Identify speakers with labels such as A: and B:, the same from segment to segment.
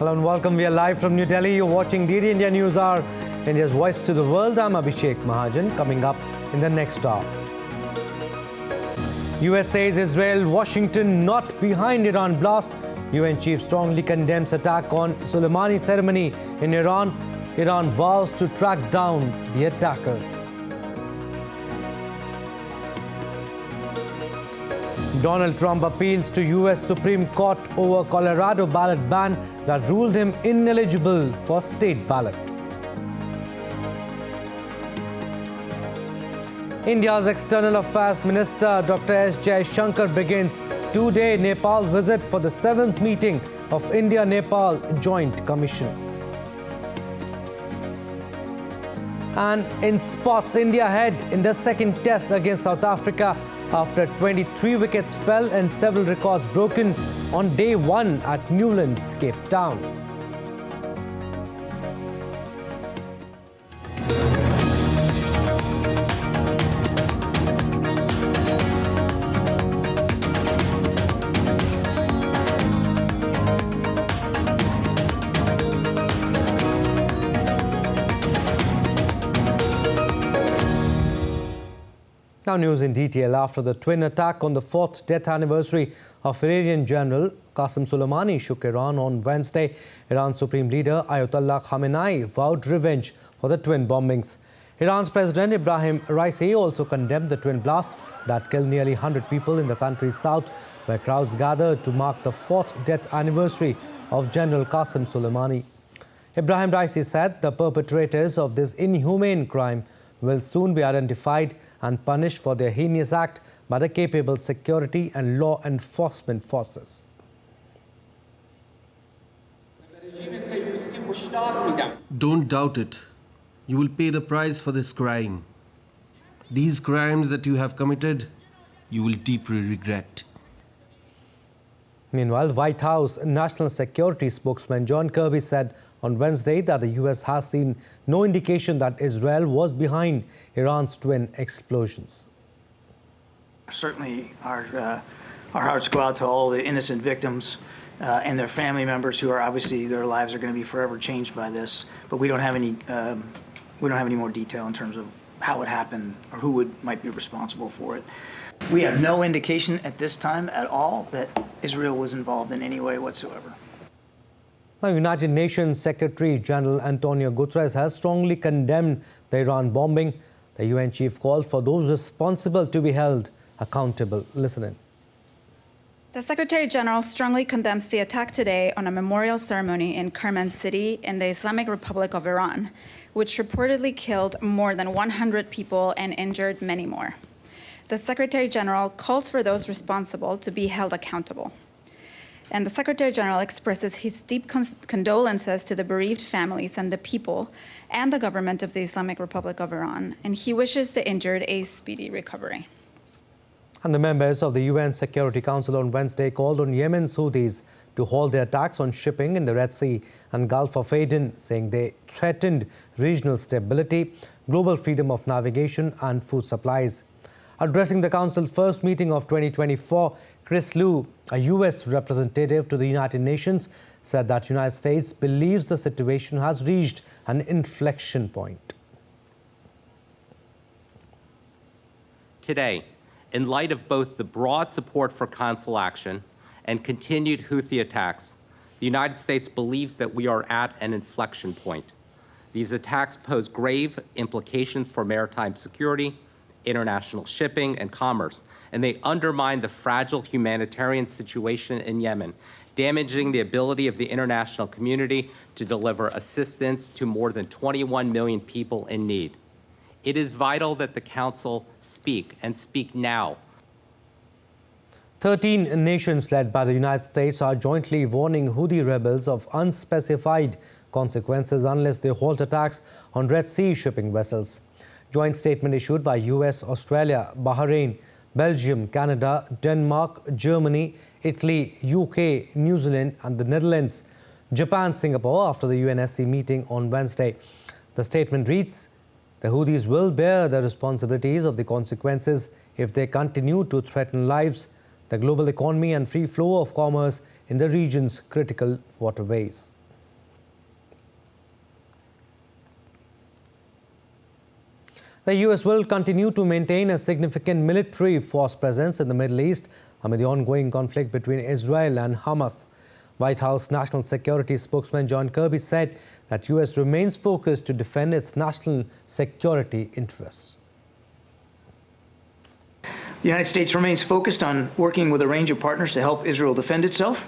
A: Hello and welcome. We are live from New Delhi. You're watching DD India News Hour, India's voice to the world. I'm Abhishek Mahajan. Coming up in the next hour. US says Israel, Washington not behind Iran blast. UN chief strongly condemns attack on Soleimani ceremony in Iran. Iran vows to track down the attackers. Donald Trump appeals to US Supreme Court over Colorado ballot ban that ruled him ineligible for state ballot. India's External Affairs Minister Dr. S. Jaishankar begins two-day Nepal visit for the 7th meeting of India-Nepal Joint Commission. And in sports, India ahead in the second test against South Africa after 23 wickets fell and several records broken on day one at Newlands, Cape Town. Now news in detail. After the twin attack on the 4th death anniversary of Iranian General Qasem Soleimani shook Iran on Wednesday, Iran's Supreme Leader Ayatollah Khamenei vowed revenge for the twin bombings. Iran's President Ibrahim Raisi also condemned the twin blast that killed nearly 100 people in the country's south, where crowds gathered to mark the 4th death anniversary of General Qasem Soleimani. Ibrahim Raisi said the perpetrators of this inhumane crime will soon be identified and punished for their heinous act by the capable security and law enforcement forces.
B: Don't doubt it. You will pay the price for this crime. These crimes that you have committed, you will deeply regret.
A: Meanwhile, White House National Security spokesman John Kirby said on Wednesday that the US has seen no indication that Israel was behind Iran's twin explosions.
C: Certainly, our hearts go out to all the innocent victims and their family members who are obviously, their lives are going to be forever changed by this. But we don't have any more detail in terms of how it happened or who might be responsible for it. We have no indication at this time at all that Israel was involved in any way whatsoever.
A: Now, United Nations Secretary General Antonio Guterres has strongly condemned the Iran bombing. The UN chief called for those responsible to be held accountable. Listen in.
D: The Secretary General strongly condemns the attack today on a memorial ceremony in Kerman City in the Islamic Republic of Iran, which reportedly killed more than 100 people and injured many more. The Secretary General calls for those responsible to be held accountable. And the Secretary General expresses his deep condolences to the bereaved families and the people and the government of the Islamic Republic of Iran, and he wishes the injured a speedy recovery.
A: And the members of the UN Security Council on Wednesday called on Yemen's Houthis to halt their attacks on shipping in the Red Sea and Gulf of Aden, saying they threatened regional stability, global freedom of navigation and food supplies. Addressing the Council's first meeting of 2024, Chris Lu, a US representative to the United Nations, said that the United States believes the situation has reached an inflection point.
E: Today, in light of both the broad support for Council action and continued Houthi attacks, the United States believes that we are at an inflection point. These attacks pose grave implications for maritime security, international shipping, and commerce, and they undermine the fragile humanitarian situation in Yemen, damaging the ability of the international community to deliver assistance to more than 21 million people in need. It is vital that the Council speak, and speak now.
A: 13 nations led by the United States are jointly warning Houthi rebels of unspecified consequences unless they halt attacks on Red Sea shipping vessels. Joint statement issued by US, Australia, Bahrain, Belgium, Canada, Denmark, Germany, Italy, UK, New Zealand and the Netherlands, Japan, Singapore after the UNSC meeting on Wednesday. The statement reads, the Houthis will bear the responsibilities of the consequences if they continue to threaten lives, the global economy and free flow of commerce in the region's critical waterways. The U.S. will continue to maintain a significant military force presence in the Middle East amid the ongoing conflict between Israel and Hamas. White House National Security spokesman John Kirby said that U.S. remains focused to defend its national security interests.
C: The United States remains focused on working with a range of partners to help Israel defend itself,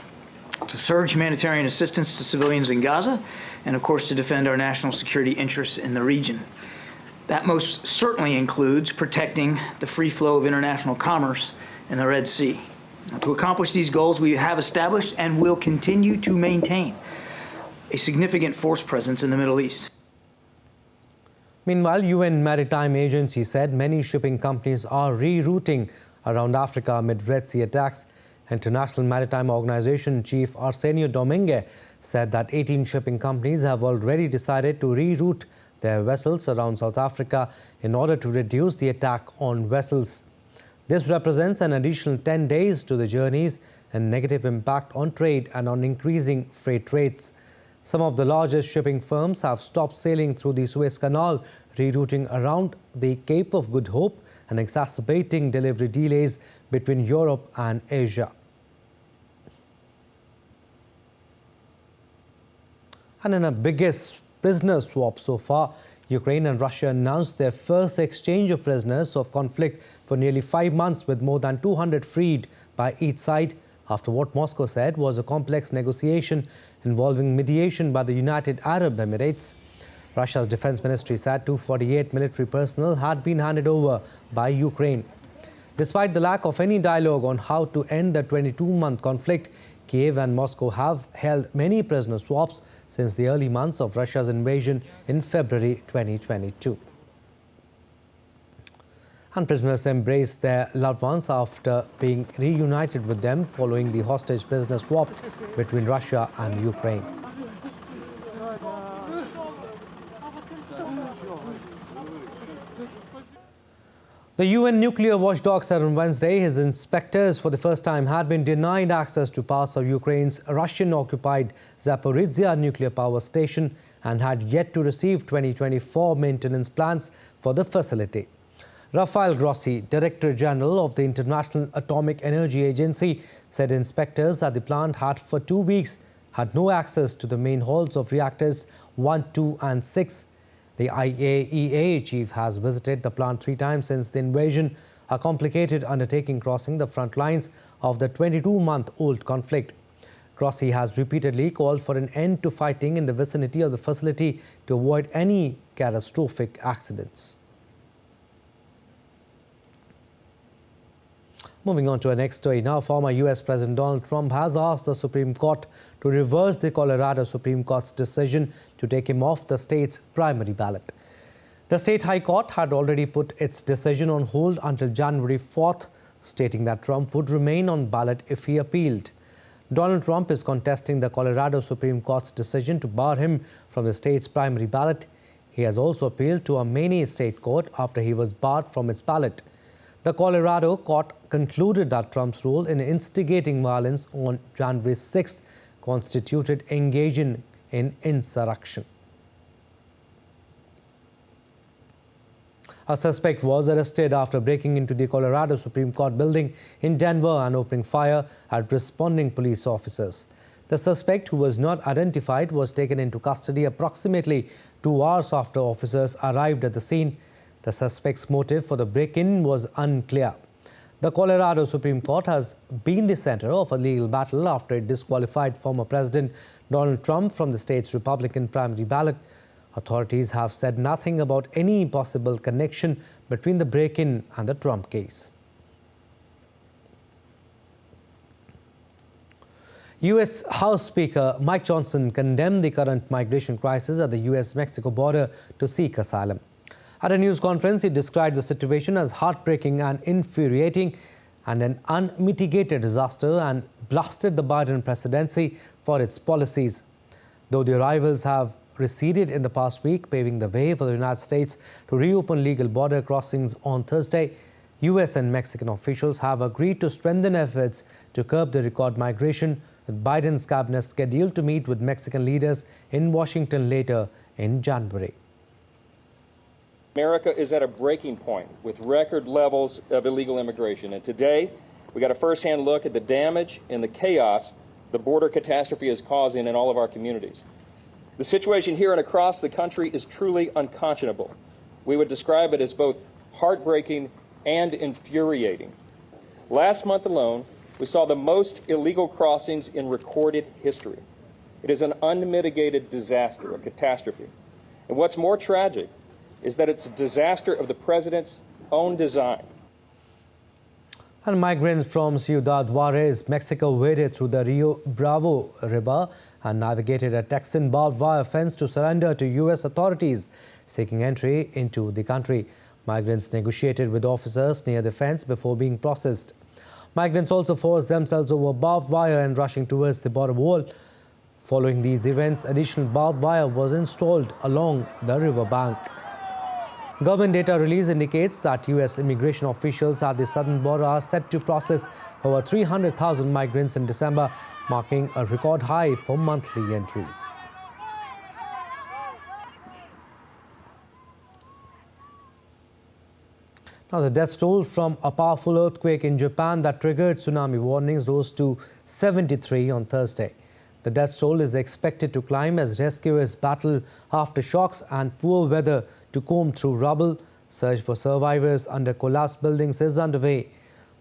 C: to surge humanitarian assistance to civilians in Gaza, and of course to defend our national security interests in the region. That most certainly includes protecting the free flow of international commerce in the Red Sea. Now, to accomplish these goals, we have established and will continue to maintain a significant force presence in the Middle East.
A: Meanwhile, UN Maritime Agency said many shipping companies are rerouting around Africa amid Red Sea attacks. International Maritime Organization Chief Arsenio Domingue said that 18 shipping companies have already decided to reroute their vessels around South Africa in order to reduce the attack on vessels. This represents an additional 10 days to the journeys and negative impact on trade and on increasing freight rates. Some of the largest shipping firms have stopped sailing through the Suez Canal, rerouting around the Cape of Good Hope and exacerbating delivery delays between Europe and Asia. And in a biggest prisoner swap so far, Ukraine and Russia announced their first exchange of prisoners of conflict for nearly 5 months, with more than 200 freed by each side, after what Moscow said was a complex negotiation involving mediation by the United Arab Emirates. Russia's defense ministry said 248 military personnel had been handed over by Ukraine. Despite the lack of any dialogue on how to end the 22-month conflict, Kiev and Moscow have held many prisoner swaps since the early months of Russia's invasion in February 2022. And prisoners embraced their loved ones after being reunited with them following the hostage prisoner swap between Russia and Ukraine. The UN nuclear watchdog said on Wednesday his inspectors for the first time had been denied access to parts of Ukraine's Russian-occupied Zaporizhzhia nuclear power station and had yet to receive 2024 maintenance plans for the facility. Rafael Grossi, Director General of the International Atomic Energy Agency, said inspectors at the plant had for 2 weeks had no access to the main halls of reactors 1, 2 and 6. The IAEA chief has visited the plant 3 times since the invasion, a complicated undertaking crossing the front lines of the 22-month-old conflict. Grossi has repeatedly called for an end to fighting in the vicinity of the facility to avoid any catastrophic accidents. Moving on to our next story now, former U.S. President Donald Trump has asked the Supreme Court to reverse the Colorado Supreme Court's decision to take him off the state's primary ballot. The state high court had already put its decision on hold until January 4th, stating that Trump would remain on ballot if he appealed. Donald Trump is contesting the Colorado Supreme Court's decision to bar him from the state's primary ballot. He has also appealed to a Maine state court after he was barred from its ballot. The Colorado court concluded that Trump's role in instigating violence on January 6th constituted engaging in insurrection. A suspect was arrested after breaking into the Colorado Supreme Court building in Denver and opening fire at responding police officers. The suspect, who was not identified, was taken into custody approximately 2 hours after officers arrived at the scene. The suspect's motive for the break-in was unclear. The Colorado Supreme Court has been the center of a legal battle after it disqualified former President Donald Trump from the state's Republican primary ballot. Authorities have said nothing about any possible connection between the break-in and the Trump case. U.S. House Speaker Mike Johnson condemned the current migration crisis at the U.S.-Mexico border to seek asylum. At a news conference, he described the situation as heartbreaking and infuriating and an unmitigated disaster and blasted the Biden presidency for its policies. Though the arrivals have receded in the past week, paving the way for the United States to reopen legal border crossings on Thursday, U.S. and Mexican officials have agreed to strengthen efforts to curb the record migration, with Biden's cabinet scheduled to meet with Mexican leaders in Washington later in January.
F: America is at a breaking point with record levels of illegal immigration. And today, we got a firsthand look at the damage and the chaos the border catastrophe is causing in all of our communities. The situation here and across the country is truly unconscionable. We would describe it as both heartbreaking and infuriating. Last month alone, we saw the most illegal crossings in recorded history. It is an unmitigated disaster, a catastrophe. And what's more tragic is that it's a disaster of the president's own design.
A: And migrants from Ciudad Juarez, Mexico, waded through the Rio Bravo River and navigated a Texan barbed wire fence to surrender to U.S. authorities seeking entry into the country. Migrants negotiated with officers near the fence before being processed. Migrants also forced themselves over barbed wire and rushing towards the border wall. Following these events, additional barbed wire was installed along the river bank. Government data release indicates that U.S. immigration officials at the southern border are set to process over 300,000 migrants in December, marking a record high for monthly entries. Now, the death toll from a powerful earthquake in Japan that triggered tsunami warnings rose to 73 on Thursday. The death toll is expected to climb as rescuers battle aftershocks and poor weather to comb through rubble. Search for survivors under collapsed buildings is underway.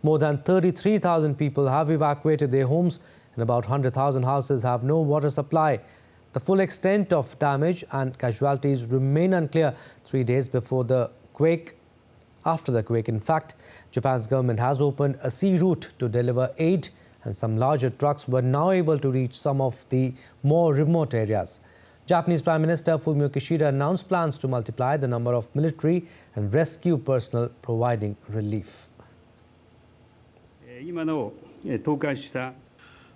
A: More than 33,000 people have evacuated their homes and about 100,000 houses have no water supply. The full extent of damage and casualties remain unclear 3 days before the quake. After the quake, in fact, Japan's government has opened a sea route to deliver aid, and some larger trucks were now able to reach some of the more remote areas. Japanese Prime Minister Fumio Kishida announced plans to multiply the number of military and rescue personnel providing relief.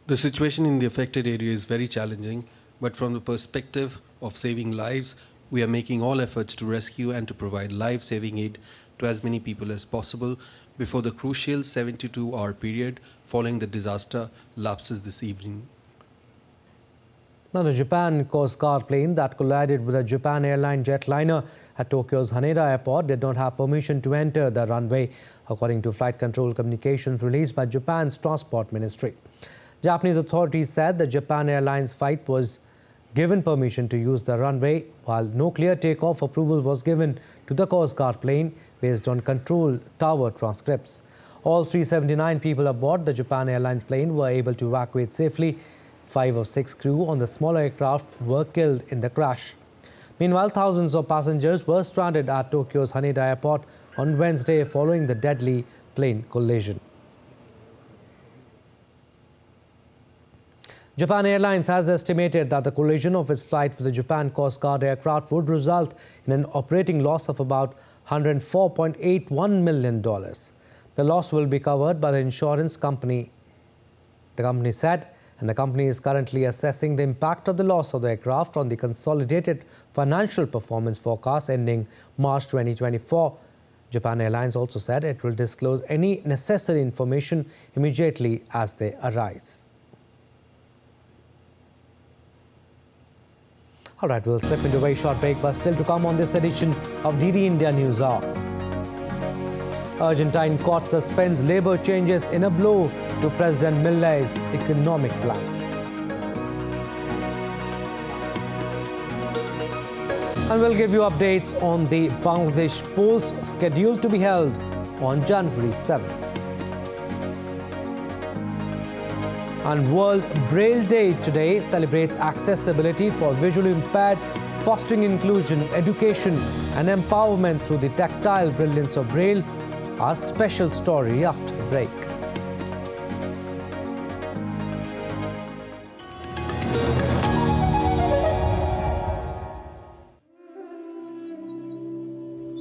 B: The situation in the affected area is very challenging, but from the perspective of saving lives, we are making all efforts to rescue and to provide life-saving aid to as many people as possible before the crucial 72-hour period following the disaster lapses this evening.
A: Now, the Japan Coast Guard plane that collided with a Japan Airline jetliner at Tokyo's Haneda Airport did not have permission to enter the runway, according to flight control communications released by Japan's Transport Ministry. Japanese authorities said the Japan Airlines flight was given permission to use the runway, while no clear takeoff approval was given to the Coast Guard plane based on control tower transcripts. All 379 people aboard the Japan Airlines plane were able to evacuate safely. 5 of 6 crew on the smaller aircraft were killed in the crash. Meanwhile, thousands of passengers were stranded at Tokyo's Haneda Airport on Wednesday following the deadly plane collision. Japan Airlines has estimated that the collision of its flight with the Japan Coast Guard aircraft would result in an operating loss of about $104.81 million. The loss will be covered by the insurance company, the company said, and the company is currently assessing the impact of the loss of the aircraft on the consolidated financial performance forecast ending March 2024. Japan Airlines also said it will disclose any necessary information immediately as they arise. All right, we'll slip into a very short break, but still to come on this edition of DD India News Hour. Argentine court suspends labor changes in a blow to President Milei's economic plan. And we'll give you updates on the Bangladesh polls scheduled to be held on January 7th. And World Braille Day today celebrates accessibility for visually impaired, fostering inclusion, education and empowerment through the tactile brilliance of Braille. Our special story after the break.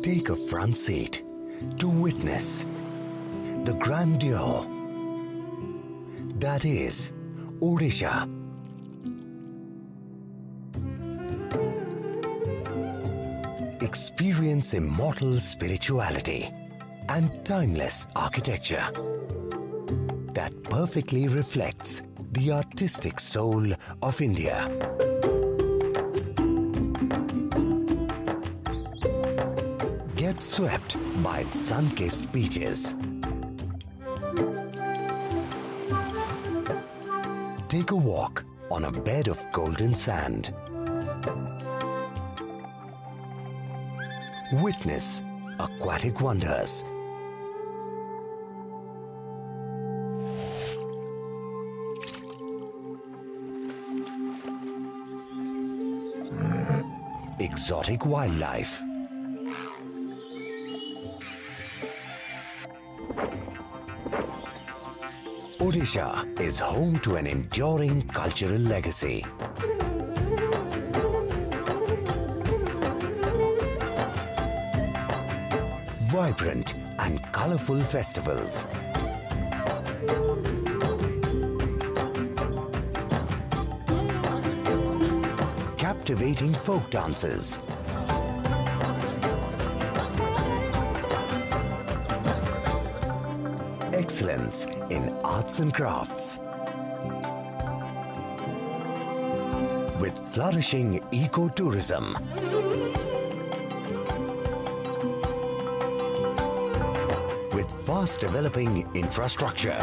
G: Take a front seat to witness the grandeur that is Odisha. Experience immortal spirituality and timeless architecture that perfectly reflects the artistic soul of India. Get swept by its sun-kissed beaches. Take a walk on a bed of golden sand. Witness aquatic wonders. Exotic wildlife. Odisha is home to an enduring cultural legacy. Vibrant and colorful festivals. Captivating folk dances. Excellence in arts and crafts. With flourishing eco-tourism. With fast developing infrastructure.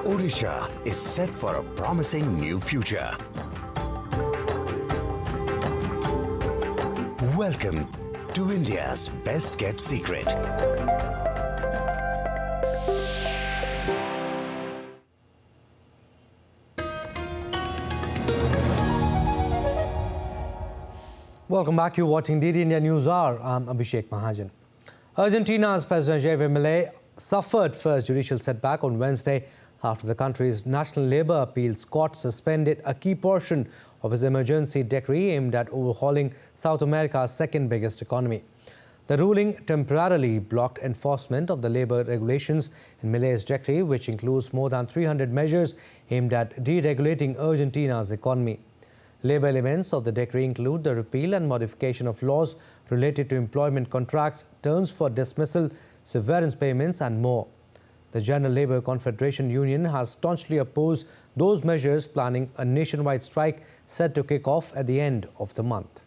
G: Odisha is set for a promising new future. Welcome to India's best-kept secret.
A: Welcome back. You're watching DD India News Hour. I'm Abhishek Mahajan. Argentina's President Javier Milei suffered first judicial setback on Wednesday after the country's National Labour Appeals Court suspended a key portion of his emergency decree aimed at overhauling South America's second biggest economy. The ruling temporarily blocked enforcement of the labour regulations in Milei's decree, which includes more than 300 measures aimed at deregulating Argentina's economy. Labour elements of the decree include the repeal and modification of laws related to employment contracts, terms for dismissal, severance payments and more. The General Labour Confederation Union has staunchly opposed those measures, planning a nationwide strike set to kick off at the end of the month.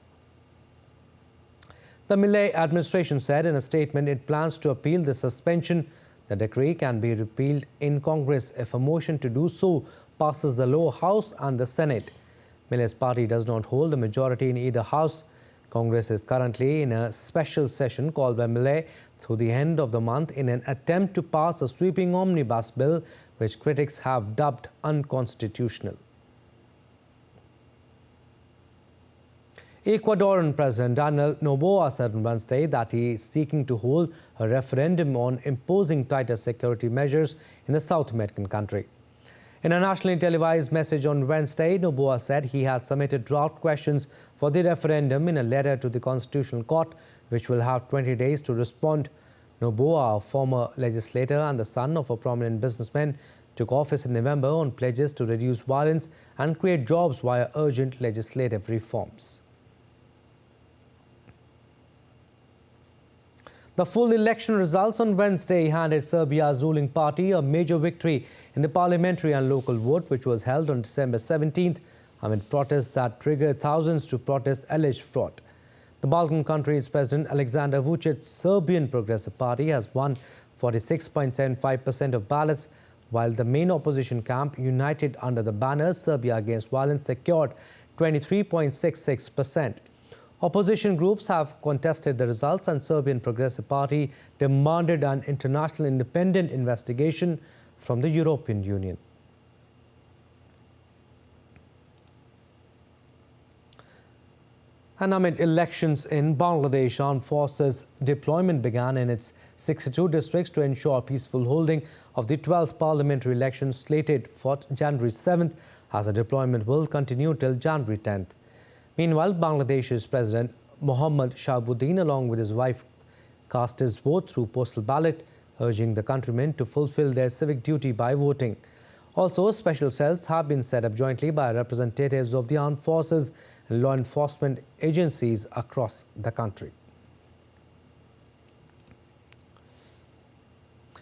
A: The Milei administration said in a statement it plans to appeal the suspension. The decree can be repealed in Congress if a motion to do so passes the lower house and the Senate. Milei's party does not hold a majority in either house. Congress is currently in a special session called by Milei through the end of the month in an attempt to pass a sweeping omnibus bill, which critics have dubbed unconstitutional. Ecuadorian President Daniel Noboa said on Wednesday that he is seeking to hold a referendum on imposing tighter security measures in the South American country. In a nationally televised message on Wednesday, Noboa said he had submitted draft questions for the referendum in a letter to the Constitutional Court, which will have 20 days to respond. Noboa, a former legislator and the son of a prominent businessman, took office in November on pledges to reduce violence and create jobs via urgent legislative reforms. The full election results on Wednesday handed Serbia's ruling party a major victory in the parliamentary and local vote, which was held on December 17th, amid protests that triggered thousands to protest alleged fraud. The Balkan country's President Alexander Vucic's Serbian Progressive Party has won 46.75% of ballots, while the main opposition camp, united under the banner Serbia Against Violence, secured 23.66%. Opposition groups have contested the results, and Serbian Progressive Party demanded an international independent investigation from the European Union. And amid elections in Bangladesh, armed forces deployment began in its 62 districts to ensure peaceful holding of the 12th parliamentary elections slated for January 7th, as the deployment will continue till January 10th. Meanwhile, Bangladesh's President Mohammad Shahabuddin, along with his wife, cast his vote through postal ballot, urging the countrymen to fulfill their civic duty by voting. Also, special cells have been set up jointly by representatives of the armed forces and law enforcement agencies across the country.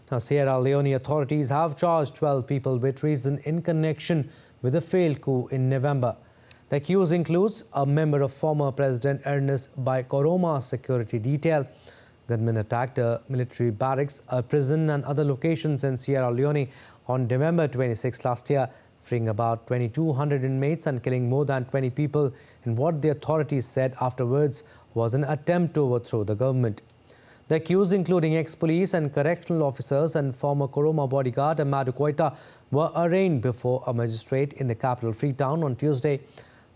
A: Now, Sierra Leone authorities have charged 12 people with treason in connection with a failed coup in November. The accused includes a member of former President Ernest Bai Koroma security detail. Gunmen attacked a military barracks, a prison and other locations in Sierra Leone on November 26 last year, freeing about 2,200 inmates and killing more than 20 people in what the authorities said afterwards was an attempt to overthrow the government. The accused, including ex-police and correctional officers and former Koroma bodyguard Amadou Koita, were arraigned before a magistrate in the capital Freetown on Tuesday.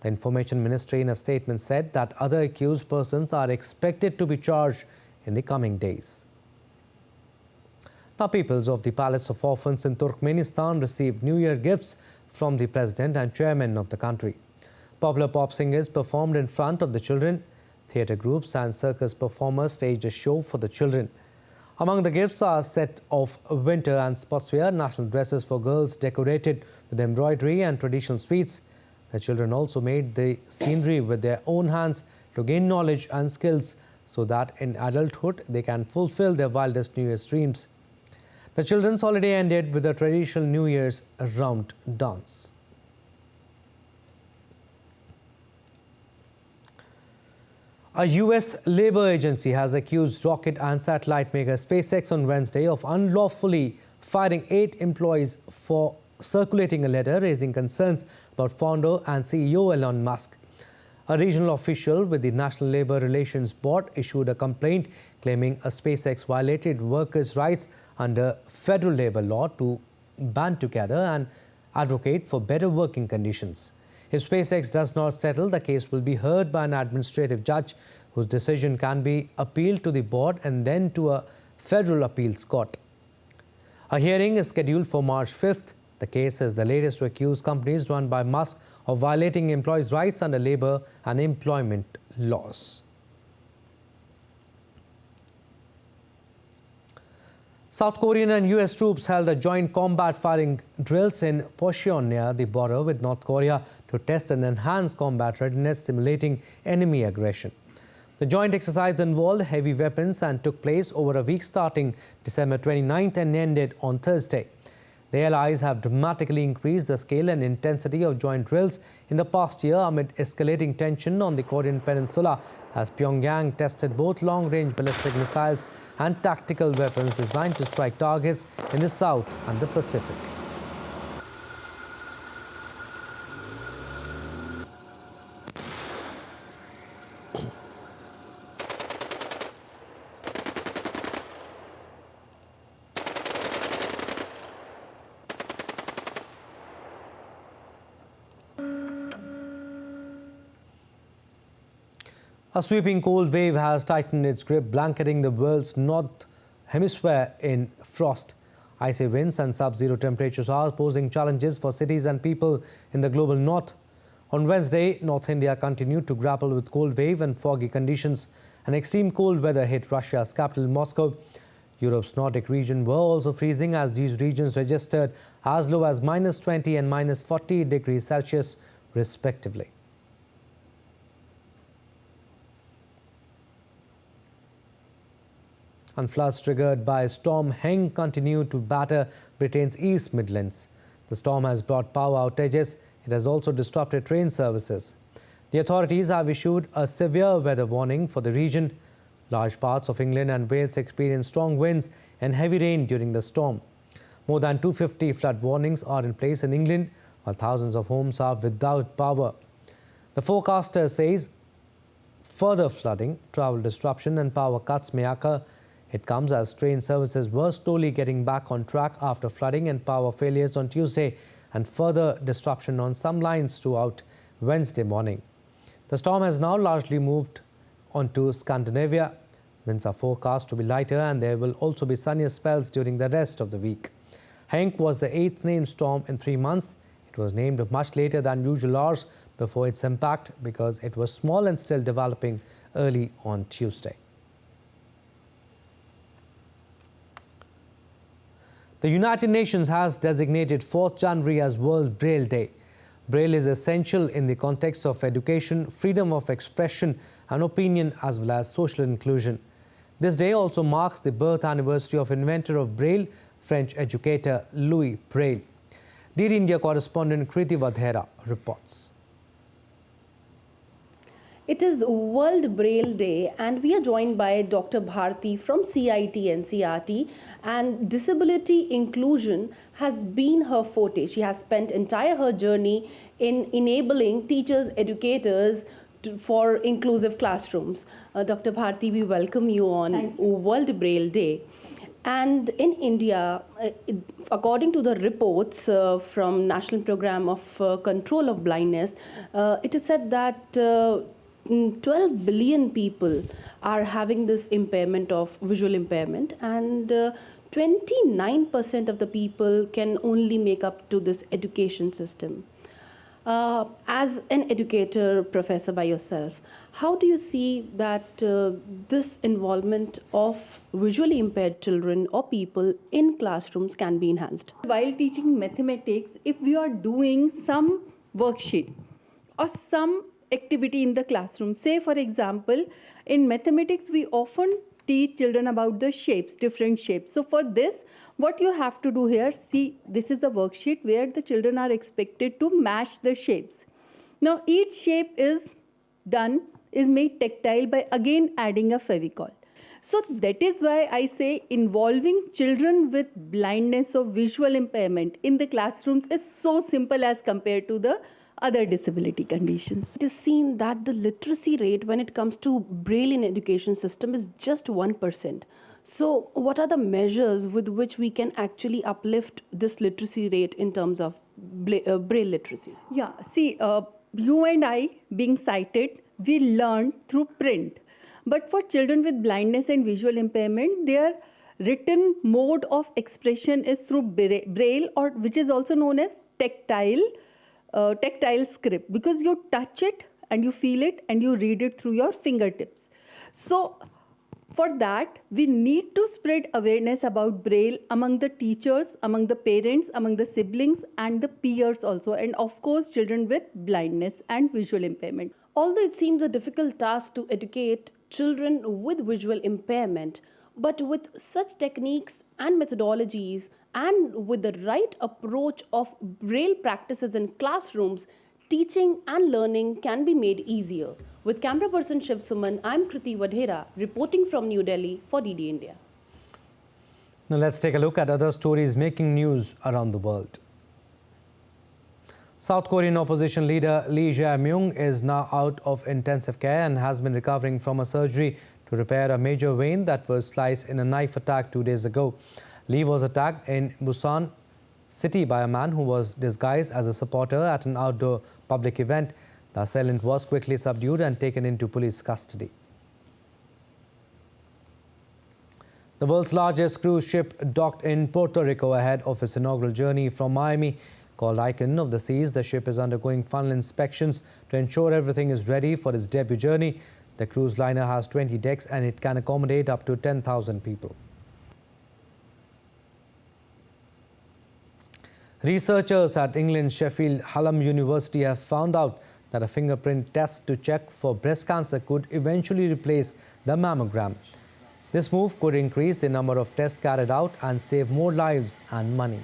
A: The Information Ministry in a statement said that other accused persons are expected to be charged in the coming days. Now, peoples of the Palace of Orphans in Turkmenistan received New Year gifts from the President and Chairman of the country. Popular pop singers performed in front of the children. Theatre groups and circus performers staged a show for the children. Among the gifts are a set of winter and sportswear, national dresses for girls decorated with embroidery and traditional sweets. The children also made the scenery with their own hands to gain knowledge and skills so that in adulthood they can fulfill their wildest New Year's dreams. The children's holiday ended with a traditional New Year's round dance. A US labor agency has accused rocket and satellite maker SpaceX on Wednesday of unlawfully firing 8 employees for circulating a letter raising concerns about founder and CEO Elon Musk. A regional official with the National Labor Relations Board issued a complaint claiming a SpaceX violated workers' rights under federal labor law to band together and advocate for better working conditions. If SpaceX does not settle, the case will be heard by an administrative judge whose decision can be appealed to the board and then to a federal appeals court. A hearing is scheduled for March 5th. The case is the latest to accuse companies run by Musk of violating employees' rights under labor and employment laws. South Korean and US troops held a joint combat firing drills in Pocheon near the border with North Korea to test and enhance combat readiness, simulating enemy aggression. The joint exercise involved heavy weapons and took place over a week starting December 29th and ended on Thursday. The allies have dramatically increased the scale and intensity of joint drills in the past year amid escalating tension on the Korean peninsula as Pyongyang tested both long-range ballistic missiles and tactical weapons designed to strike targets in the South and the Pacific. A sweeping cold wave has tightened its grip, blanketing the world's north hemisphere in frost. Icy winds and sub-zero temperatures are posing challenges for cities and people in the global north. On Wednesday, North India continued to grapple with cold wave and foggy conditions, and extreme cold weather hit Russia's capital, Moscow. Europe's Nordic region were also freezing as these regions registered as low as -20 and -40 degrees Celsius, respectively. And floods triggered by Storm Heng continue to batter Britain's East Midlands. The storm has brought power outages. It has also disrupted train services. The authorities have issued a severe weather warning for the region. Large parts of England and Wales experienced strong winds and heavy rain during the storm. More than 250 flood warnings are in place in England, while thousands of homes are without power. The forecaster says further flooding, travel disruption and power cuts may occur. It comes as train services were slowly getting back on track after flooding and power failures on Tuesday and further disruption on some lines throughout Wednesday morning. The storm has now largely moved onto Scandinavia. Winds are forecast to be lighter and there will also be sunnier spells during the rest of the week. Hank was the 8th named storm in 3 months. It was named much later than usual hours before its impact because it was small and still developing early on Tuesday. The United Nations has designated 4th January as World Braille Day. Braille is essential in the context of education, freedom of expression and opinion as well as social inclusion. This day also marks the birth anniversary of inventor of Braille, French educator Louis Braille. Dear India correspondent Kriti Vadhera reports.
H: It is World Braille Day, and we are joined by Dr. Bharati from CIT NCRT, and disability inclusion has been her forte. She has spent entire her journey in enabling teachers, educators for inclusive classrooms. Dr. Bharati, we welcome you on World Braille Day. And in India, according to the reports from National Program of Control of Blindness, it is said that 12 billion people are having this impairment of visual impairment, and 29% of the people can only make up to this education system. As an educator, professor by yourself, how do you see that this involvement of visually impaired children or people in classrooms can be enhanced?
I: While teaching mathematics, if we are doing some worksheet or some activity in the classroom, say for example, in mathematics, we often teach children about the shapes, different shapes. So for this, what you have to do here, see, this is a worksheet where the children are expected to match the shapes. Now each shape is made tactile by again adding a favicol. So that is why I say involving children with blindness or visual impairment in the classrooms is so simple as compared to the other disability conditions.
H: It is seen that the literacy rate when it comes to Braille in education system is just 1%. So what are the measures with which we can actually uplift this literacy rate in terms of Braille literacy?
I: Yeah, see, you and I being sighted, we learn through print. But for children with blindness and visual impairment, their written mode of expression is through Braille, or which is also known as tactile script, because you touch it and you feel it and you read it through your fingertips. So for that, we need to spread awareness about Braille among the teachers, among the parents, among the siblings and the peers also, and of course children with blindness and visual impairment.
H: Although it seems a difficult task to educate children with visual impairment, but with such techniques and methodologies and with the right approach of Braille practices in classrooms, teaching and learning can be made easier. With camera person Shiv Suman, I'm Kriti Vadhera, reporting from New Delhi for DD India.
A: Now let's take a look at other stories making news around the world. South Korean opposition leader Lee Jae-myung is now out of intensive care and has been recovering from a surgery to repair a major vein that was sliced in a knife attack 2 days ago. Lee was attacked in Busan City by a man who was disguised as a supporter at an outdoor public event. The assailant was quickly subdued and taken into police custody. The world's largest cruise ship docked in Puerto Rico ahead of its inaugural journey from Miami. Called Icon of the Seas, the ship is undergoing final inspections to ensure everything is ready for its debut journey. The cruise liner has 20 decks and it can accommodate up to 10,000 people. Researchers at England's Sheffield Hallam University have found out that a fingerprint test to check for breast cancer could eventually replace the mammogram. This move could increase the number of tests carried out and save more lives and money.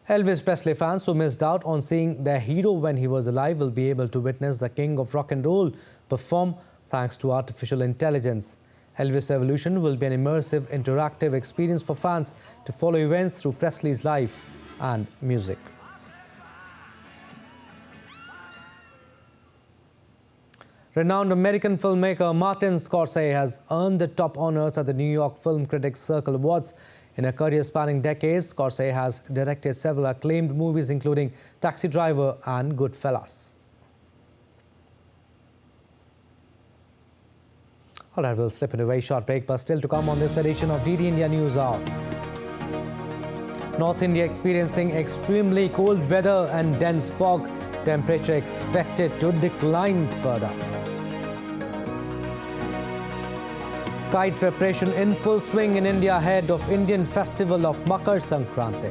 A: Elvis Presley fans who missed out on seeing their hero when he was alive will be able to witness the king of rock and roll perform thanks to artificial intelligence. Elvis Evolution will be an immersive, interactive experience for fans to follow events through Presley's life and music. Renowned American filmmaker Martin Scorsese has earned the top honors at the New York Film Critics Circle Awards. In a career spanning decades, Scorsese has directed several acclaimed movies including Taxi Driver and Goodfellas. All right, we'll slip into a very short break, but still to come on this edition of DD India News Hour. North India experiencing extremely cold weather and dense fog. Temperature expected to decline further. Kite preparation in full swing in India ahead of Indian festival of Makar Sankranti.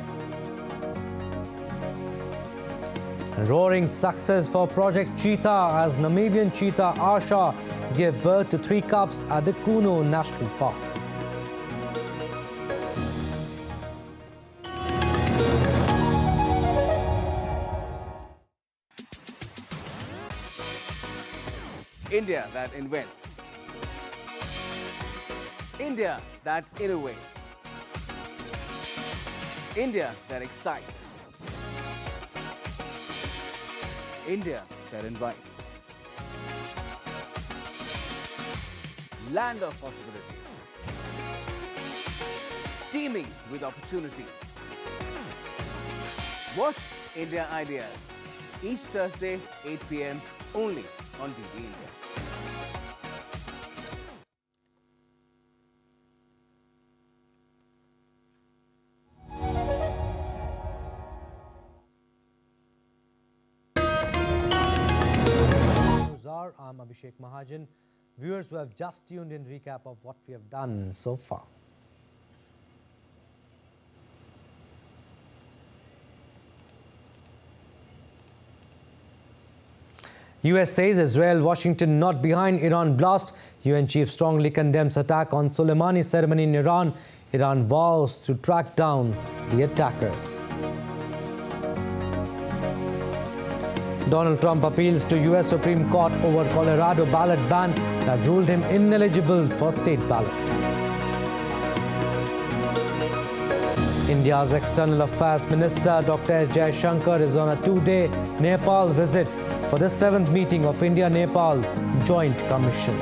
A: Roaring success for Project Cheetah as Namibian cheetah Asha gave birth to 3 cubs at the Kuno National Park.
J: India that invents. India that innovates. India that excites. India that invites. Land of possibility. Teeming with opportunities. Watch India Ideas each Thursday, 8 p.m. only on DD India.
A: I'm Abhishek Mahajan. Viewers who have just tuned in, recap of what we have done so far. US says Israel, Washington not behind Iran blast. UN chief strongly condemns attack on Soleimani ceremony in Iran. Iran vows to track down the attackers. Donald Trump appeals to US Supreme Court over Colorado ballot ban that ruled him ineligible for state ballot. India's External Affairs Minister Dr. S. Jaishankar is on a two-day Nepal visit for the 7th meeting of India-Nepal Joint Commission.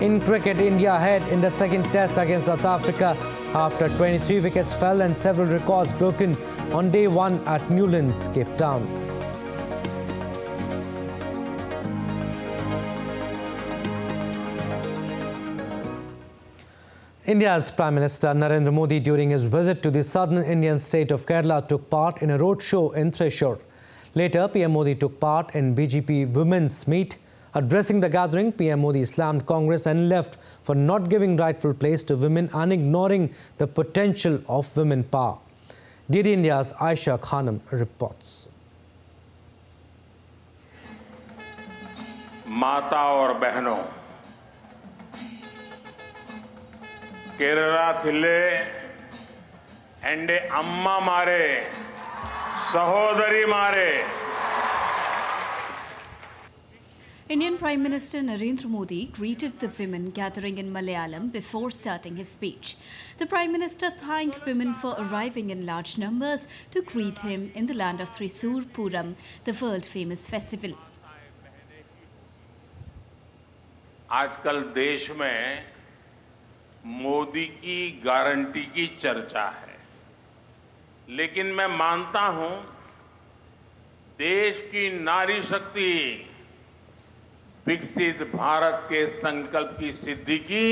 A: In cricket, India ahead in the second test against South Africa after 23 wickets fell and several records broken on day one at Newlands, Cape Town. India's Prime Minister Narendra Modi, during his visit to the southern Indian state of Kerala, took part in a roadshow in Thrissur. Later, PM Modi took part in BJP Women's Meet. Addressing the gathering, PM Modi slammed Congress and left for not giving rightful place to women and ignoring the potential of women power. DD India's Aisha Khanam reports.
K: माता और बहनों, केरला थिल्ले एंडे अम्मा मारे सहोदरी मारे.
L: Indian Prime Minister Narendra Modi greeted the women gathering in Malayalam before starting his speech. The Prime Minister thanked women for arriving in large numbers to greet him in the land of Thrissur Puram, the world-famous festival.
K: आजकल देश में मोदी की guarantee की चर्चा है, लेकिन मैं मानता हूं देश की नारी शक्ति विकसित भारत के संकल्प की सिद्धि की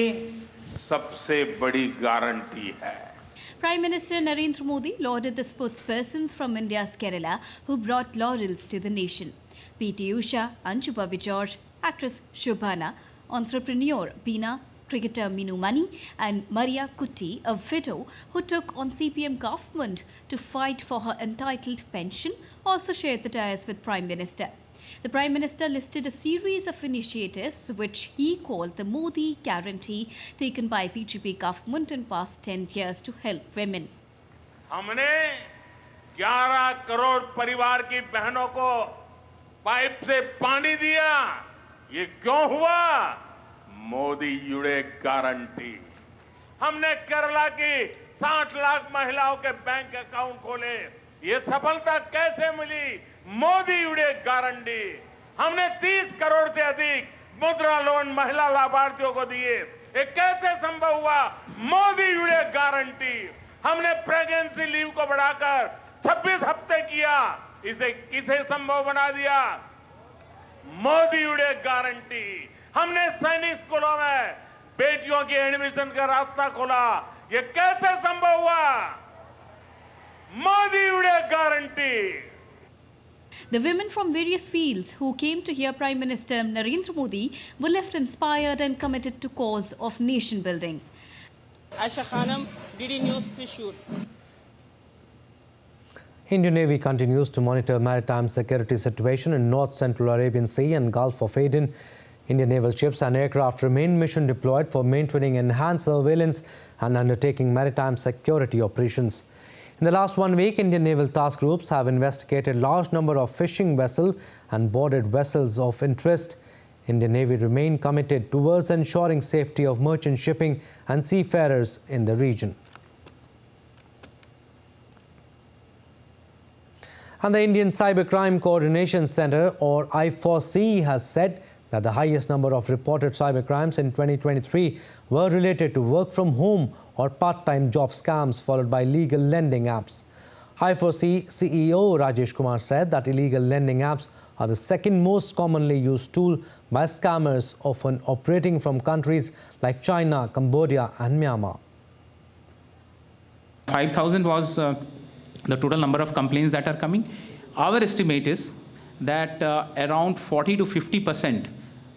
K: सबसे बड़ी गारंटी है.
L: Prime Minister Narendra Modi lauded the sportspersons from India's Kerala who brought laurels to the nation. P.T. Usha, Anju Bobby George, actress Shobhana, entrepreneur Beena, cricketer Minu Mani and Maria Kutti, a widow who took on CPM government to fight for her entitled pension, also shared the dais with Prime Minister. The Prime Minister listed a series of initiatives which he called the Modi Guarantee taken by BJP government in past 10 years to help women.
K: हमने 11 करोड़ परिवार की बहनों को pipe से पानी दिया. ये क्यों हुआ? मोदी जुड़े गारंटी. हमने केरला की 60 लाख महिलाओं के बैंक अकाउंट खोले. ये सफलता कैसे मिली? मोदी जुड़े गारंटी. हमने 30 करोड़ से अधिक मुद्रा लोन महिला लाभार्थियों को दिए. ये कैसे संभव हुआ? मोदी जुड़े गारंटी. हमने प्रेगनेंसी लीव को बढ़ाकर 26 हफ्ते किया. इसे किसे संभव बना दिया? मोदी जुड़े गारंटी. हमने सैनिक स्कूलों में बेटियों के एडमिशन का रास्ता खोला. ये कैसे संभव हुआ? मोदी जुड़े guarantee.
L: The women from various fields who came to hear Prime Minister Narendra Modi were left inspired and committed to cause of nation building.
M: Aisha Khanam, DD News, Thrissur.
A: Indian Navy continues to monitor maritime security situation in North Central Arabian Sea and Gulf of Aden. Indian naval ships and aircraft remain mission deployed for maintaining enhanced surveillance and undertaking maritime security operations. In the last 1 week, Indian naval task groups have investigated large number of fishing vessels and boarded vessels of interest. Indian Navy remain committed towards ensuring safety of merchant shipping and seafarers in the region. And the Indian Cybercrime Coordination Center, or I4C, has said that the highest number of reported cybercrimes in 2023 were related to work from home or part-time job scams, followed by legal lending apps. I4C CEO Rajesh Kumar said that illegal lending apps are the second most commonly used tool by scammers, often operating from countries like China, Cambodia and Myanmar.
N: 5,000 was the total number of complaints that are coming. Our estimate is that around 40 to 50%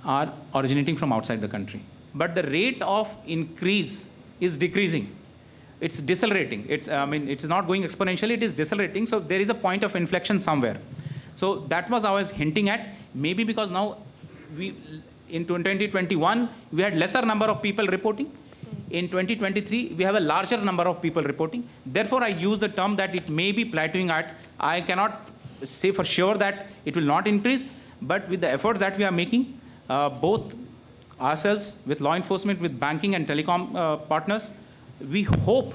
N: are originating from outside the country. But the rate of increase is decreasing. It's decelerating. It's not going exponentially, it is decelerating. So there is a point of inflection somewhere. So that was I was hinting at. Maybe because now in 2021, we had lesser number of people reporting. In 2023, we have a larger number of people reporting. Therefore, I use the term that it may be plateauing at. I cannot say for sure that it will not increase, but with the efforts that we are making, both ourselves, with law enforcement, with banking and telecom partners, we hope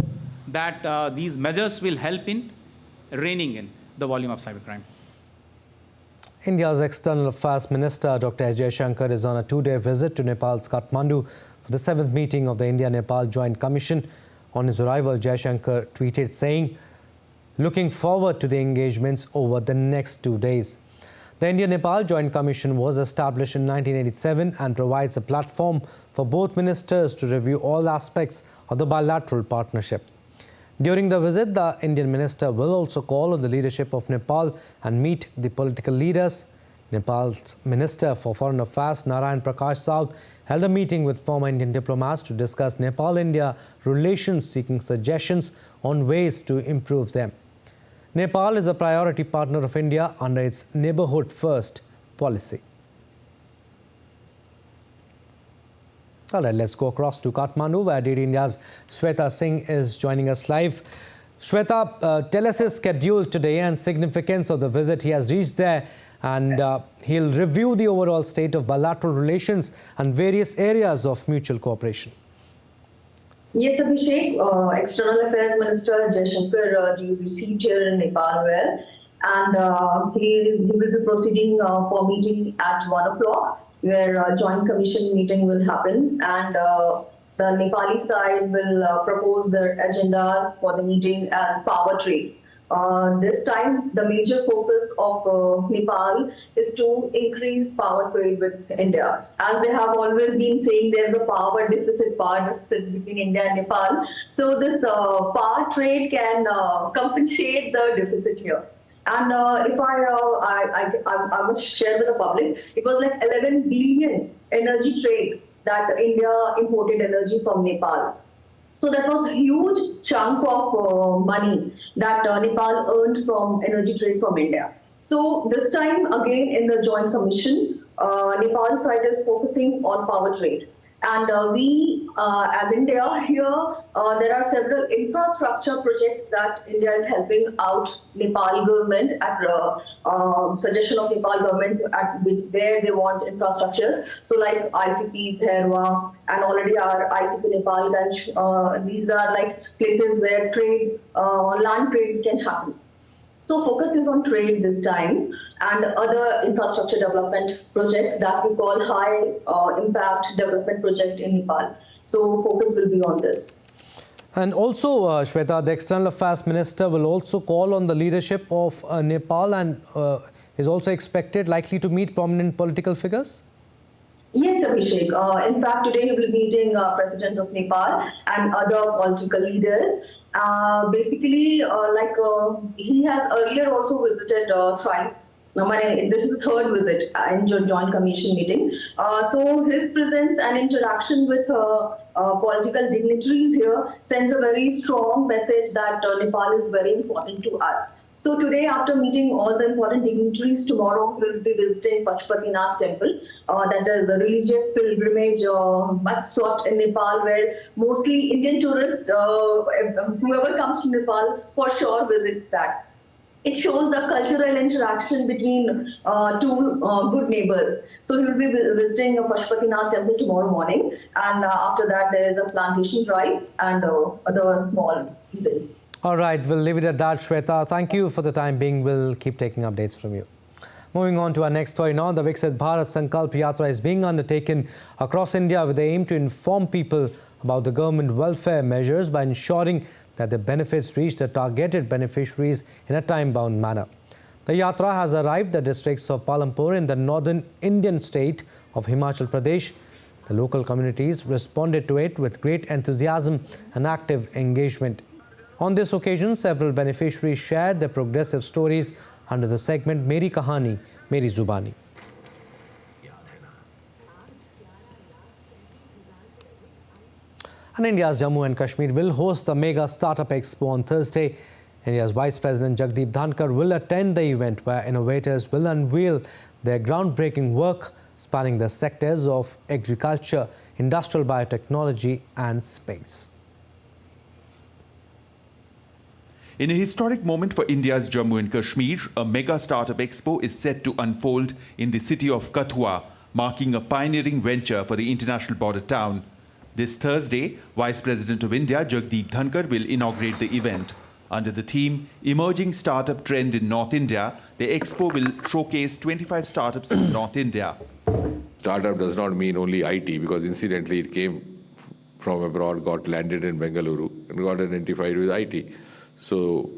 N: that these measures will help in reining in the volume of cybercrime.
A: India's External Affairs Minister Dr. S. Jaishankar is on a two-day visit to Nepal's Kathmandu for the 7th meeting of the India-Nepal Joint Commission. On his arrival, Jaishankar tweeted saying, "Looking forward to the engagements over the next 2 days." The India-Nepal Joint Commission was established in 1987 and provides a platform for both ministers to review all aspects of the bilateral partnership. During the visit, the Indian minister will also call on the leadership of Nepal and meet the political leaders. Nepal's Minister for Foreign Affairs, Narayan Prakash Saud, held a meeting with former Indian diplomats to discuss Nepal-India relations, seeking suggestions on ways to improve them. Nepal is a priority partner of India under its Neighbourhood First policy. All right, let's go across to Kathmandu, where DD India's Shweta Singh is joining us live. Shweta, tell us his schedule today and significance of the visit. He has reached there and he'll review the overall state of bilateral relations and various areas of mutual cooperation.
O: Yes, Abhishek, External Affairs Minister Jaishankar is received here in Nepal and he will be proceeding for meeting at 1 o'clock, where a joint commission meeting will happen, and the Nepali side will propose their agendas for the meeting as power trade. This time, the major focus of Nepal is to increase power trade with India. As they have always been saying, there's a power deficit between India and Nepal. So this power trade can compensate the deficit here. And if I must share with the public, it was like 11 billion energy trade that India imported energy from Nepal. So that was a huge chunk of money that Nepal earned from energy trade from India. So this time, again, in the Joint Commission, Nepal side is focusing on power trade. And we, as India here, there are several infrastructure projects that India is helping out Nepal government at suggestion of Nepal government at where they want infrastructures. So like ICP, Bhairwa, and already our ICP Nepal Ganj, these are like places where trade, land trade can happen. So focus is on trade this time and other infrastructure development projects that we call high impact development project in Nepal. So focus will be on this.
A: And also, Shweta, the External Affairs Minister will also call on the leadership of Nepal and is also expected likely to meet prominent political figures?
O: Yes, Abhishek. In fact, today he will be meeting President of Nepal and other political leaders. Basically, he has earlier also visited thrice This is the third visit in Joint Commission meeting. So his presence and interaction with political dignitaries here sends a very strong message that Nepal is very important to us. So today, after meeting all the important dignitaries, tomorrow we will be visiting Pashupatinath temple. That is a religious pilgrimage much sought in Nepal, where mostly Indian tourists, whoever comes to Nepal, for sure visits that. It shows the cultural interaction between two good neighbors. So he will be visiting Pashupatinath temple tomorrow morning, and after that there is a plantation drive and other small events.
A: All right, we'll leave it at that, Shweta. Thank you for the time being. We'll keep taking updates from you. Moving on to our next story now, the Viksit Bharat Sankalp Yatra is being undertaken across India with the aim to inform people about the government welfare measures by ensuring that the benefits reach the targeted beneficiaries in a time-bound manner. The Yatra has arrived the districts of Palampur in the northern Indian state of Himachal Pradesh. The local communities responded to it with great enthusiasm and active engagement. On this occasion, several beneficiaries shared their progressive stories under the segment Meri Kahani, Meri Zubani. And India's Jammu and Kashmir will host the Mega Startup Expo on Thursday. India's Vice President Jagdeep Dhankar will attend the event where innovators will unveil their groundbreaking work spanning the sectors of agriculture, industrial biotechnology and space.
P: In a historic moment for India's Jammu and Kashmir, a mega startup expo is set to unfold in the city of Kathua, marking a pioneering venture for the international border town. This Thursday, Vice President of India Jagdeep Dhankar will inaugurate the event. Under the theme, Emerging Startup Trend in North India, the expo will showcase 25 startups in North India.
Q: Startup does not mean only IT, because incidentally it came from abroad, got landed in Bengaluru and got identified with IT. So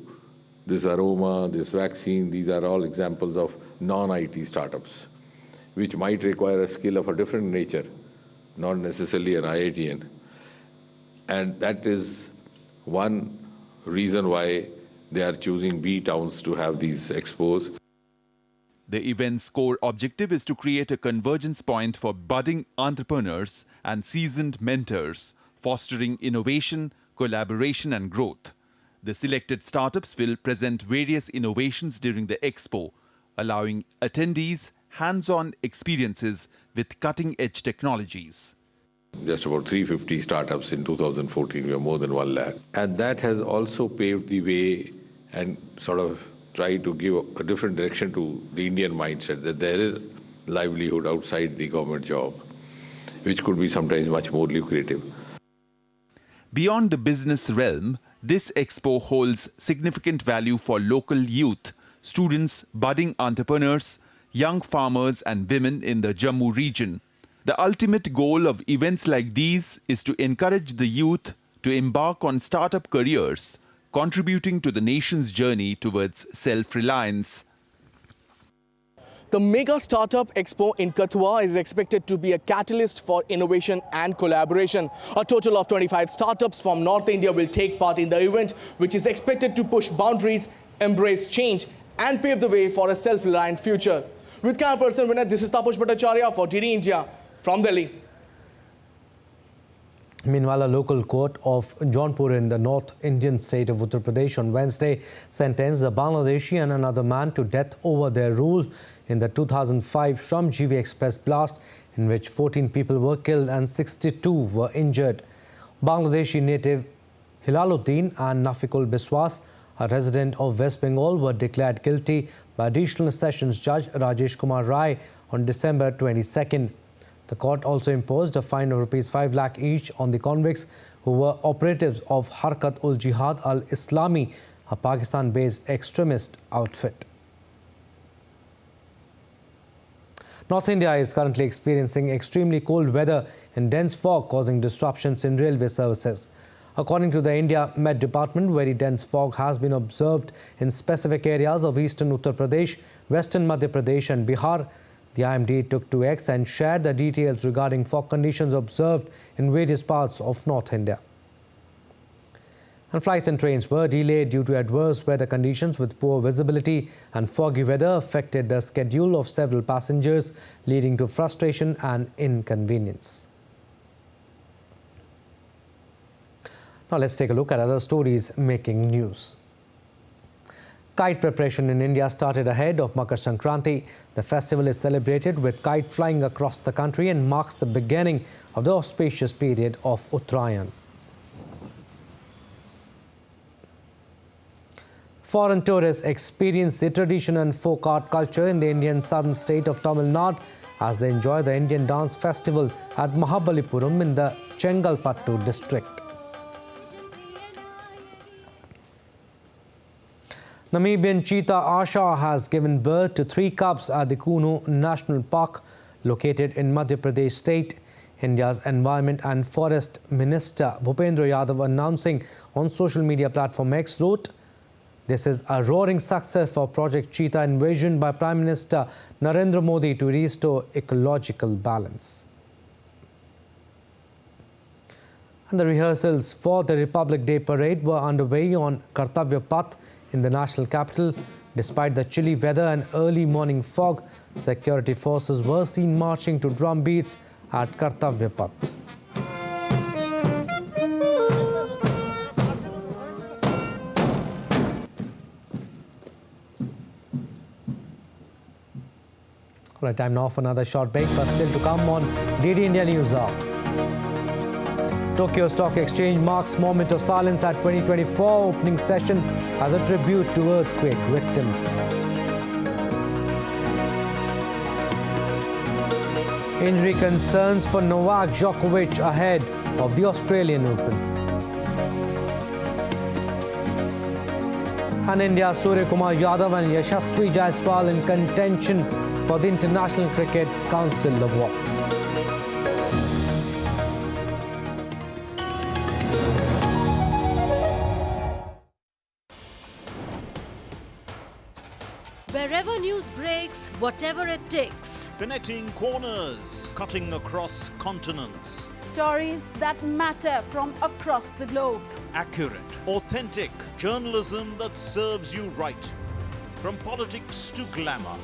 Q: this aroma, this vaccine, these are all examples of non-IT startups, which might require a skill of a different nature, not necessarily an IITian. And that is one reason why they are choosing B towns to have these expos.
P: The event's core objective is to create a convergence point for budding entrepreneurs and seasoned mentors, fostering innovation, collaboration and growth. The selected startups will present various innovations during the expo, allowing attendees hands-on experiences with cutting-edge technologies.
Q: Just about 350 startups in 2014, we are more than 1 lakh. And that has also paved the way and sort of tried to give a different direction to the Indian mindset, that there is livelihood outside the government job, which could be sometimes much more lucrative.
P: Beyond the business realm, this expo holds significant value for local youth, students, budding entrepreneurs, young farmers and women in the Jammu region. The ultimate goal of events like these is to encourage the youth to embark on startup careers, contributing to the nation's journey towards self-reliance.
R: The Mega Startup Expo in Kathua is expected to be a catalyst for innovation and collaboration. A total of 25 startups from North India will take part in the event, which is expected to push boundaries, embrace change, and pave the way for a self-reliant future. With camera person Vinay, this is Tapush Bhattacharya for DD India from Delhi.
A: Meanwhile, a local court of Jaunpur in the North Indian state of Uttar Pradesh on Wednesday sentenced a Bangladeshi and another man to death over their role in the 2005 Shramjeevi Express blast, in which 14 people were killed and 62 were injured. Bangladeshi native Hilaluddin and Nafikul Biswas, a resident of West Bengal, were declared guilty by Additional Sessions Judge Rajesh Kumar Rai on December 22nd. The court also imposed a fine of ₹5 lakh each on the convicts who were operatives of Harkat-ul-Jihad al-Islami, a Pakistan-based extremist outfit. North India is currently experiencing extremely cold weather and dense fog causing disruptions in railway services. According to the India Met Department, very dense fog has been observed in specific areas of eastern Uttar Pradesh, western Madhya Pradesh and Bihar. The IMD took to X and shared the details regarding fog conditions observed in various parts of North India. And flights and trains were delayed due to adverse weather conditions, with poor visibility and foggy weather affected the schedule of several passengers, leading to frustration and inconvenience. Now let's take a look at other stories making news. Kite preparation in India started ahead of Makar Sankranti. The festival is celebrated with kite flying across the country and marks the beginning of the auspicious period of Uttarayan. Foreign tourists experience the tradition and folk art culture in the Indian southern state of Tamil Nadu as they enjoy the Indian dance festival at Mahabalipuram in the Chengalpattu district. Namibian cheetah Asha has given birth to 3 cubs at the Kuno National Park, located in Madhya Pradesh state. India's Environment and Forest Minister Bhupendra Yadav, announcing on social media platform X, wrote, "This is a roaring success for Project Cheetah, envisioned by Prime Minister Narendra Modi to restore ecological balance." And the rehearsals for the Republic Day parade were underway on Kartavya Path in the national capital. Despite the chilly weather and early morning fog, security forces were seen marching to drum beats at Kartavya Path. All right, time now for another short break, but still to come on DD India News Hour. Tokyo Stock Exchange marks moment of silence at 2024 opening session as a tribute to earthquake victims. Injury concerns for Novak Djokovic ahead of the Australian Open. And India's Surya Kumar Yadav and Yashasvi Jaiswal in contention for the International Cricket Council Awards.
S: Wherever news breaks, whatever it takes.
T: Connecting corners, cutting across continents.
S: Stories that matter from across the globe.
T: Accurate, authentic journalism that serves you right. From politics to glamour,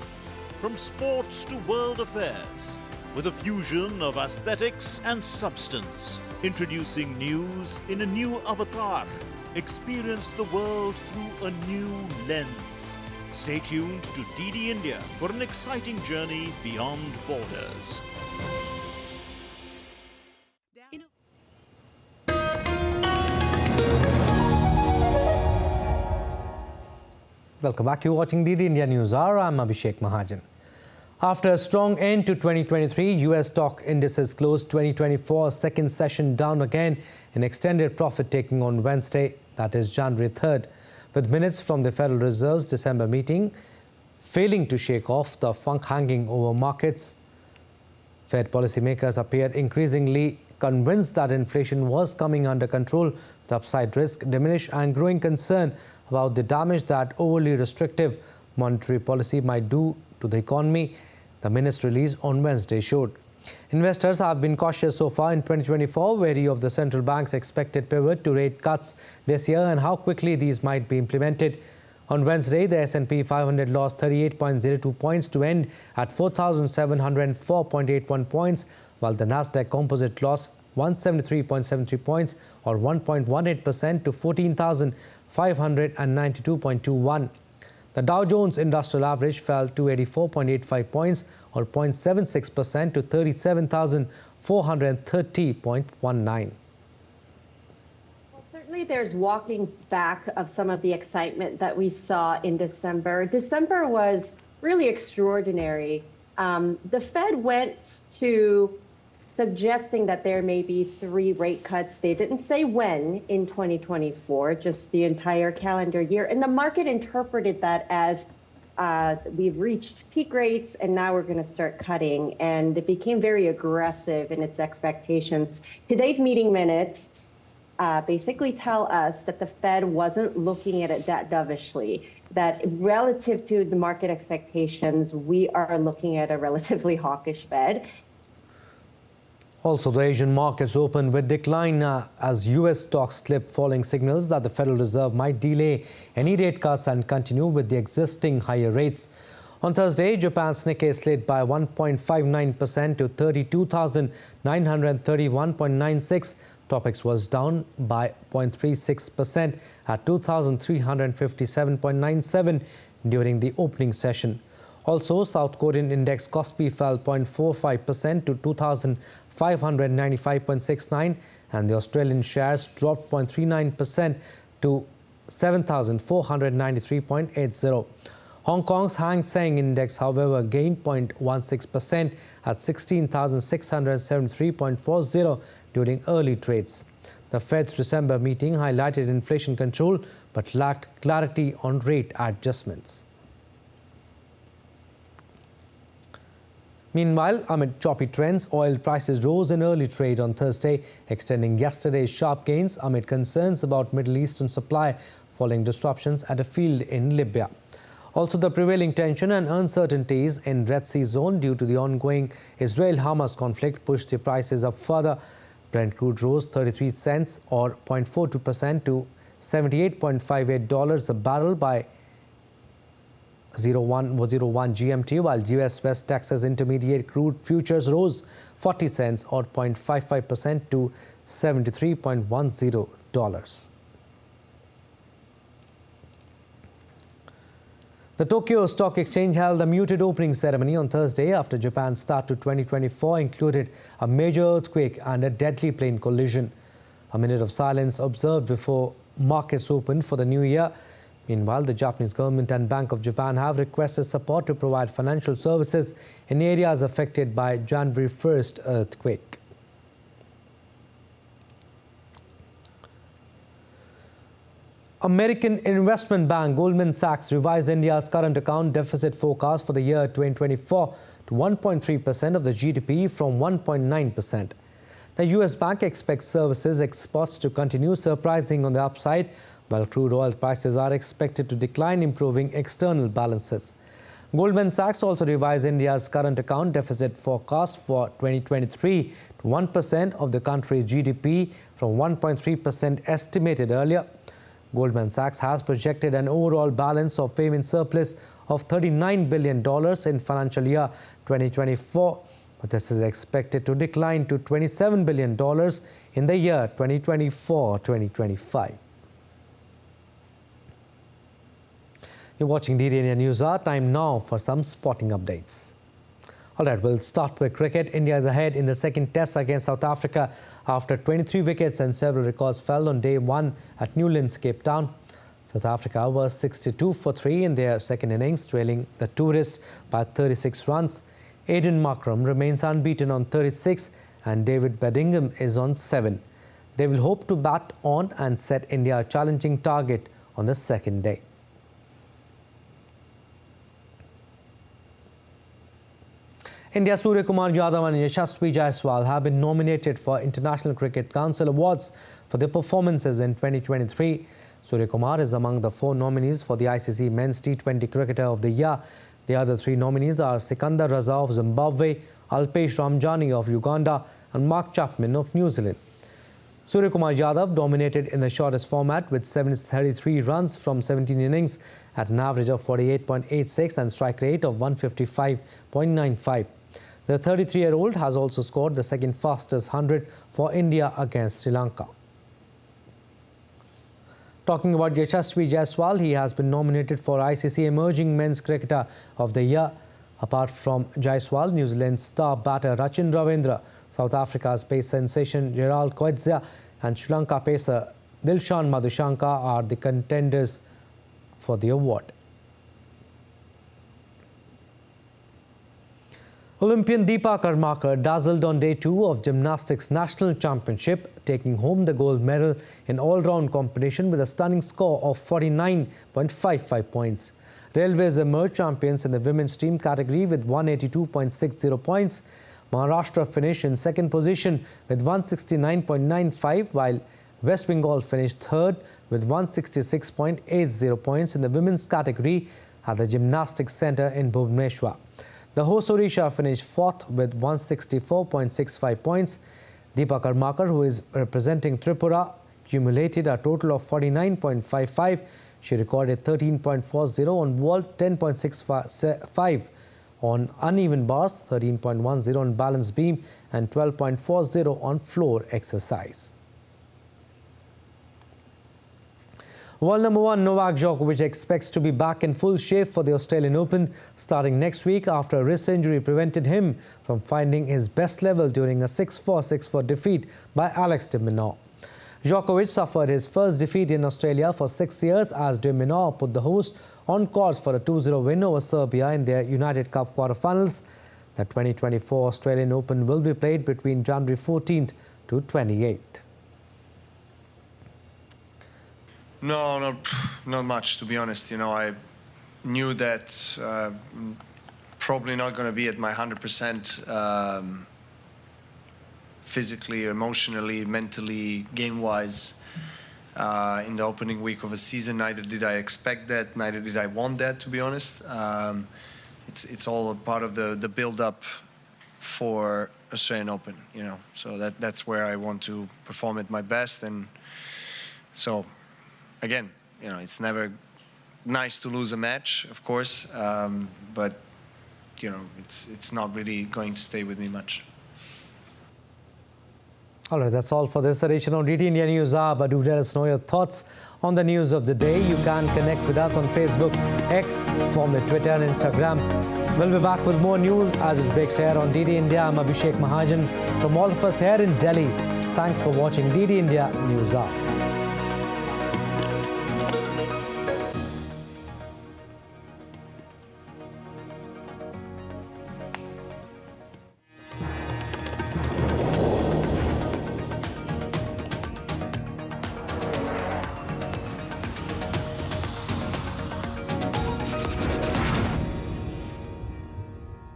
T: from sports to world affairs, with a fusion of aesthetics and substance. Introducing news in a new avatar. Experience the world through a new lens. Stay tuned to DD India for an exciting journey beyond borders.
A: Welcome back. You're watching DD India News Hour. I'm Abhishek Mahajan. After a strong end to 2023, US stock indices closed 2024 second session down again in extended profit taking on Wednesday, that is January 3rd. With minutes from the Federal Reserve's December meeting failing to shake off the funk hanging over markets, Fed policymakers appeared increasingly convinced that inflation was coming under control, with upside risk diminished and growing concern about the damage that overly restrictive monetary policy might do to the economy, the minutes release on Wednesday showed. Investors have been cautious so far in 2024, wary of the central bank's expected pivot to rate cuts this year and how quickly these might be implemented. On Wednesday, the S&P 500 lost 38.02 points to end at 4,704.81 points, while the Nasdaq Composite lost 173.73 points or 1.18% to 14,592.21. The Dow Jones Industrial Average fell to 84.85 points or 0.76% to 37,430.19.
U: Certainly there's walking back of some of the excitement that we saw in December. December was really extraordinary. The Fed went to suggesting that there may be 3 rate cuts. They didn't say when in 2024, just the entire calendar year. And the market interpreted that as we've reached peak rates and now we're going to start cutting. And it became very aggressive in its expectations. Today's meeting minutes basically tell us that the Fed wasn't looking at it that dovishly, that relative to the market expectations, we are looking at a relatively hawkish Fed.
A: Also, the Asian markets opened with decline as US stocks slipped, following signals that the Federal Reserve might delay any rate cuts and continue with the existing higher rates. On Thursday, Japan's Nikkei slid by 1.59% to 32,931.96. Topix was down by 0.36% at 2,357.97 during the opening session. Also, South Korean index Kospi fell 0.45% to 2,595.69, and the Australian shares dropped 0.39% to 7,493.80. Hong Kong's Hang Seng Index, however, gained 0.16% at 16,673.40 during early trades. The Fed's December meeting highlighted inflation control but lacked clarity on rate adjustments. Meanwhile, amid choppy trends, oil prices rose in early trade on Thursday, extending yesterday's sharp gains amid concerns about Middle Eastern supply following disruptions at a field in Libya. Also, the prevailing tension and uncertainties in Red Sea zone due to the ongoing Israel-Hamas conflict pushed the prices up further. Brent crude rose 33 cents or 0.42% to $78.58 a barrel by 01 GMT, while US West Texas Intermediate crude futures rose 40 cents or 0.55% to $73.10. The Tokyo Stock Exchange held a muted opening ceremony on Thursday after Japan's start to 2024 included a major earthquake and a deadly plane collision. A minute of silence observed before markets opened for the new year. Meanwhile, the Japanese government and Bank of Japan have requested support to provide financial services in areas affected by January 1st earthquake. American investment bank Goldman Sachs revised India's current account deficit forecast for the year 2024 to 1.3% of the GDP from 1.9%. The US bank expects services exports to continue surprising on the upside, while crude oil prices are expected to decline, improving external balances. Goldman Sachs also revised India's current account deficit forecast for 2023 to 1% of the country's GDP from 1.3% estimated earlier. Goldman Sachs has projected an overall balance of payment surplus of $39 billion in financial year 2024, but this is expected to decline to $27 billion in the year 2024-2025. You're watching DD India News Hour. Time now for some sporting updates. All right, we'll start with cricket. India is ahead in the second test against South Africa after 23 wickets and several records fell on day one at Newlands, Cape Town. South Africa was 62 for 3 in their second innings, trailing the tourists by 36 runs. Aiden Markram remains unbeaten on 36 and David Bedingham is on 7. They will hope to bat on and set India a challenging target on the second day. India's Surya Kumar Yadav and Yashasvi Jaiswal have been nominated for International Cricket Council Awards for their performances in 2023. Surya Kumar is among the 4 nominees for the ICC Men's T20 Cricketer of the Year. The other 3 nominees are Sikandar Raza of Zimbabwe, Alpesh Ramjani of Uganda and Mark Chapman of New Zealand. Surya Kumar Yadav dominated in the shortest format with 733 runs from 17 innings at an average of 48.86 and strike rate of 155.95. The 33-year-old has also scored the second fastest 100 for India against Sri Lanka. Talking about Yashasvi Jaiswal, he has been nominated for ICC Emerging Men's Cricketer of the Year. Apart from Jaiswal, New Zealand's star batter Rachin Ravindra, South Africa's pace sensation Gerald Coetzee and Sri Lanka pacer Dilshan Madhushankar are the contenders for the award. Olympian Deepa Karmakar dazzled on day 2 of Gymnastics National Championship, taking home the gold medal in all-round competition with a stunning score of 49.55 points. Railways emerged champions in the women's team category with 182.60 points. Maharashtra finished in second position with 169.95, while West Bengal finished third with 166.80 points in the women's category at the Gymnastics Centre in Bhubaneswar. The host Odisha finished 4th with 164.65 points. Deepa Karmakar, who is representing Tripura, accumulated a total of 49.55. She recorded 13.40 on vault, 10.65 on uneven bars, 13.10 on balance beam and 12.40 on floor exercise. World number 1 Novak Djokovic expects to be back in full shape for the Australian Open starting next week after a wrist injury prevented him from finding his best level during a 6-4, 6-4 defeat by Alex de Minaur. Djokovic suffered his first defeat in Australia for 6 years as de Minaur put the host on course for a 2-0 win over Serbia in their United Cup quarterfinals. The 2024 Australian Open will be played between January 14th to 28th.
D: No, not much, to be honest. You know, I knew that probably not going to be at my 100% physically, emotionally, mentally, game-wise in the opening week of a season. Neither did I expect that, neither did I want that, to be honest. It's all a part of the build-up for Australian Open, you know. So that's where I want to perform at my best. And so, again, you know, it's never nice to lose a match, of course, but, you know, it's not really going to stay with me much.
A: All right, that's all for this edition of DT India News Hour, but do let us know your thoughts on the news of the day. You can connect with us on Facebook, X, formerly Twitter and Instagram. We'll be back with more news as it breaks here on DT India. I'm Abhishek Mahajan. From all of us here in Delhi, thanks for watching DT India News Hour.